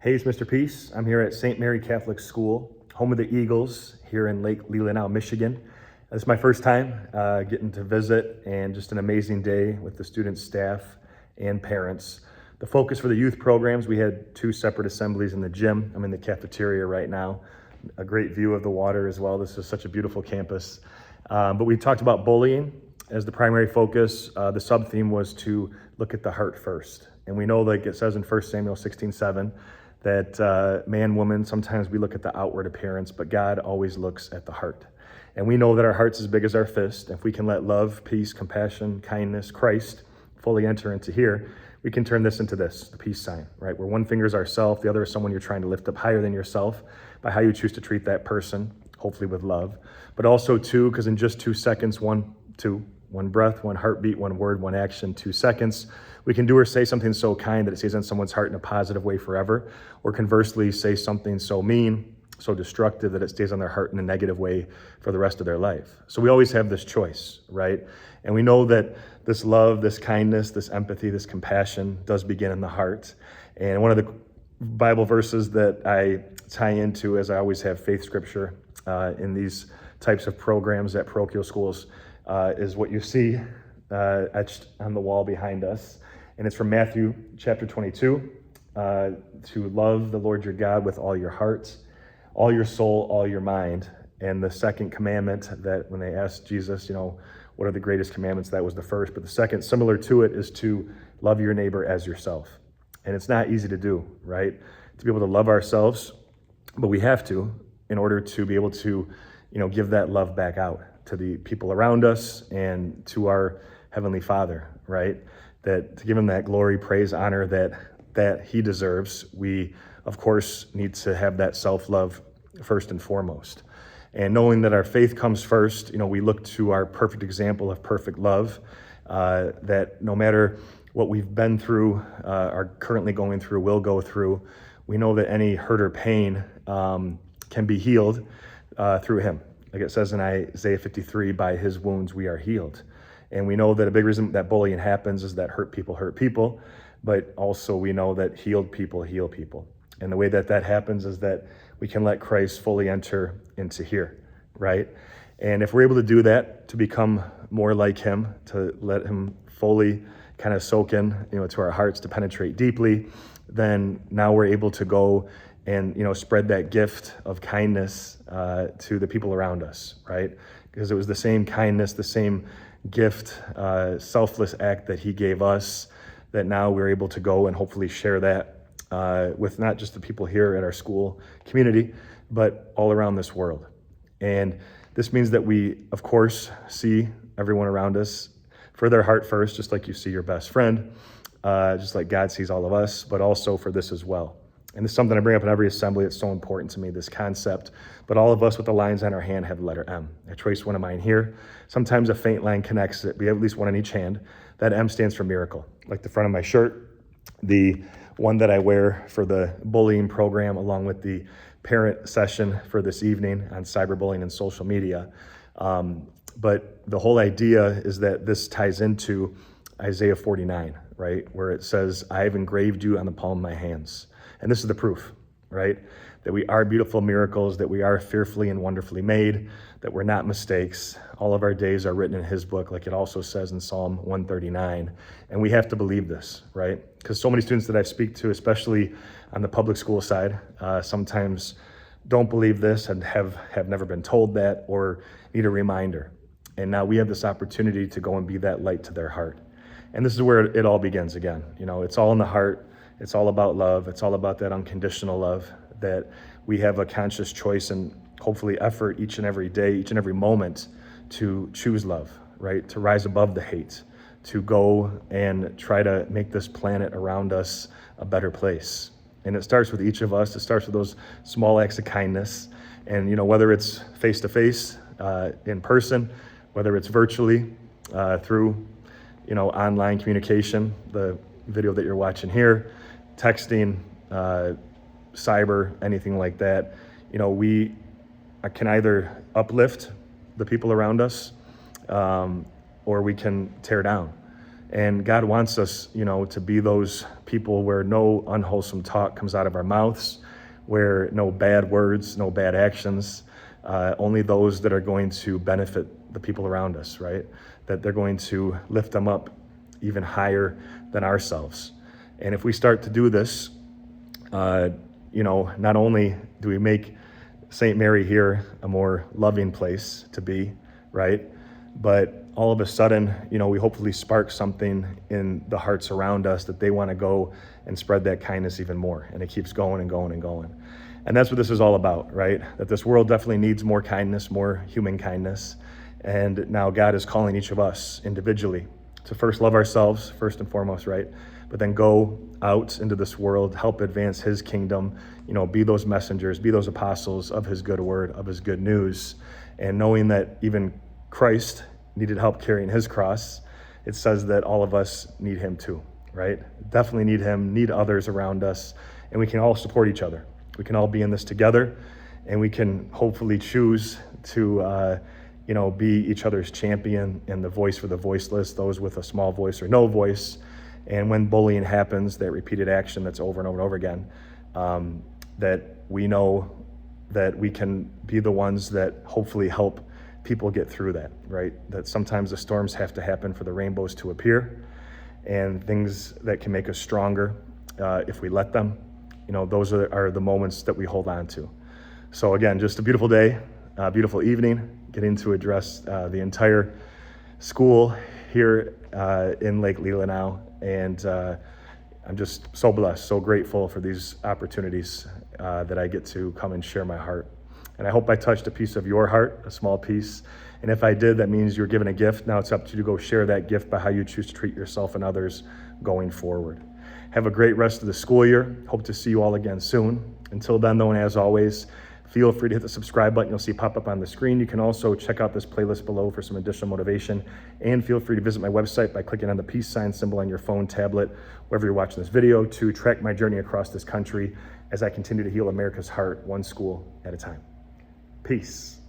Hey, it's Mr. Peace. I'm here at St. Mary Catholic School, home of the Eagles, here in LakeLeelanau, Michigan. This is my first time getting to visit, and just an amazing day with the students, staff, and parents. The focus for the youth programs, we had 2 separate assemblies in the gym. I'm in the cafeteria right now. A great view of the water as well. This is such a beautiful campus. But we talked about bullying as the primary focus. The sub-theme was to look at the heart first. And we know, like it says in 1 Samuel 16:7, that man, woman, sometimes we look at the outward appearance, but God always looks at the heart. And we know that our heart's as big as our fist. If we can let love, peace, compassion, kindness, Christ fully enter into here, we can turn this into this, the peace sign, right? Where one finger is ourself, the other is someone you're trying to lift up higher than yourself by how you choose to treat that person, hopefully with love. But also 2, because in just 2 seconds, 1, 2, 1 breath, 1 heartbeat, 1 word, 1 action, 2 seconds, we can do or say something so kind that it stays on someone's heart in a positive way forever, or conversely say something so mean, so destructive that it stays on their heart in a negative way for the rest of their life. So we always have this choice, right? And we know that this love, this kindness, this empathy, this compassion does begin in the heart. And one of the Bible verses that I tie into, as I always have faith scripture in these types of programs at parochial schools, is what you see etched on the wall behind us. And it's from Matthew chapter 22, to love the Lord your God with all your heart, all your soul, all your mind. And the second commandment, that when they asked Jesus, what are the greatest commandments, that was the first. But the second, similar to it, is to love your neighbor as yourself. And it's not easy to do, right? To be able to love ourselves, but we have to, in order to be able to, give that love back out to the people around us and to our Heavenly Father, right? That to give him that glory, praise, honor that he deserves, we, of course, need to have that self-love first and foremost. And knowing that our faith comes first, we look to our perfect example of perfect love, that no matter what we've been through, are currently going through, will go through, we know that any hurt or pain can be healed through him. Like it says in Isaiah 53, by his wounds we are healed. And we know that a big reason that bullying happens is that hurt people, but also we know that healed people heal people. And the way that happens is that we can let Christ fully enter into here, right? And if we're able to do that, to become more like him, to let him fully kind of soak in, to our hearts, to penetrate deeply, then now we're able to go and, spread that gift of kindness to the people around us, right? Because it was the same kindness, the same gift, selfless act that he gave us, that now we're able to go and hopefully share that with not just the people here at our school community, but all around this world. And this means that we, of course, see everyone around us for their heart first, just like you see your best friend, just like God sees all of us, but also for this as well. And this is something I bring up in every assembly. It's so important to me, this concept. But all of us with the lines on our hand have the letter M. I traced one of mine here. Sometimes a faint line connects it. We have at least one on each hand. That M stands for miracle. Like the front of my shirt, the one that I wear for the bullying program, along with the parent session for this evening on cyberbullying and social media. But the whole idea is that this ties into Isaiah 49, right? Where it says, I have engraved you on the palm of my hands. And this is the proof, right? That we are beautiful miracles, that we are fearfully and wonderfully made, that we're not mistakes. All of our days are written in his book, like it also says in Psalm 139. And we have to believe this, right? Because so many students that I speak to, especially on the public school side, sometimes don't believe this and have never been told that or need a reminder. And now we have this opportunity to go and be that light to their heart. And this is where it all begins again. It's all in the heart. It's all about love. It's all about that unconditional love, that we have a conscious choice and hopefully effort each and every day, each and every moment to choose love, right? To rise above the hate, to go and try to make this planet around us a better place. And it starts with each of us. It starts with those small acts of kindness. And, whether it's face-to-face, in person, whether it's virtually, through, online communication, the video that you're watching here, texting, cyber, anything like that, we can either uplift the people around us, or we can tear down. And God wants us, to be those people where no unwholesome talk comes out of our mouths, where no bad words, no bad actions, only those that are going to benefit the people around us, right? That they're going to lift them up even higher than ourselves. And if we start to do this, not only do we make St. Mary here a more loving place to be, right? But all of a sudden, we hopefully spark something in the hearts around us that they want to go and spread that kindness even more. And it keeps going and going and going. And that's what this is all about, right? That this world definitely needs more kindness, more human kindness. And now God is calling each of us individually to first love ourselves, first and foremost, right? But then go out into this world, help advance his kingdom, be those messengers, be those apostles of his good word, of his good news. And knowing that even Christ needed help carrying his cross, it says that all of us need him too, right? Definitely need him, need others around us, and we can all support each other. We can all be in this together, and we can hopefully choose to be each other's champion and the voice for the voiceless, those with a small voice or no voice. And when bullying happens, that repeated action that's over and over and over again, that we know that we can be the ones that hopefully help people get through that, right? That sometimes the storms have to happen for the rainbows to appear, and things that can make us stronger if we let them, those are the moments that we hold on to. So again, just a beautiful day, beautiful evening, getting to address the entire school here in Lake Leelanau. And I'm just so blessed, so grateful for these opportunities that I get to come and share my heart. And I hope I touched a piece of your heart, a small piece. And if I did, that means you're given a gift. Now it's up to you to go share that gift by how you choose to treat yourself and others going forward. Have a great rest of the school year. Hope to see you all again soon. Until then, though, and as always, feel free to hit the subscribe button you'll see pop up on the screen. You can also check out this playlist below for some additional motivation. And feel free to visit my website by clicking on the peace sign symbol on your phone, tablet, wherever you're watching this video, to track my journey across this country as I continue to heal America's heart, one school at a time. Peace.